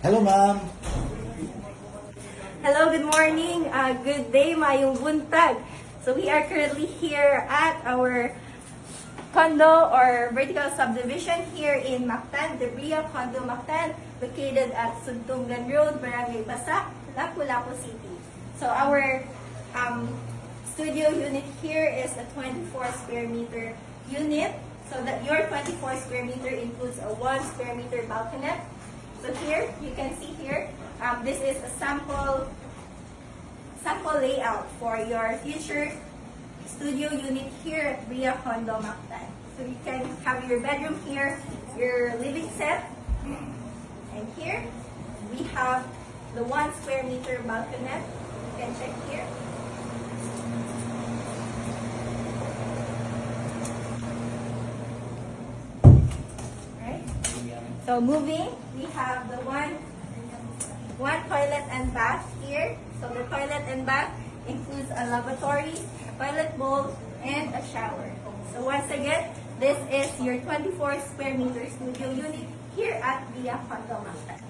Hello, ma'am. Hello, good morning. Good day, mayong buntag. So we are currently here at our condo or vertical subdivision here in Mactan, the Bria Condo Mactan, located at Suntungan Road, Barangay Basak, Lapu-Lapu City. So our studio unit here is a 24 square meter unit. So that your 24 square meter includes a 1 square meter balcony. So here, you can see here, this is a sample layout for your future studio unit here at Bria Condo Mactan. So you can have your bedroom here, your living set, and here we have the 1 square meter balcony. You can check here. Right? So moving, we have the one toilet and bath here. So the toilet and bath includes a lavatory, a toilet bowl, and a shower. So once again, this is your 24 square meter studio unit here at Bria Condo Mactan.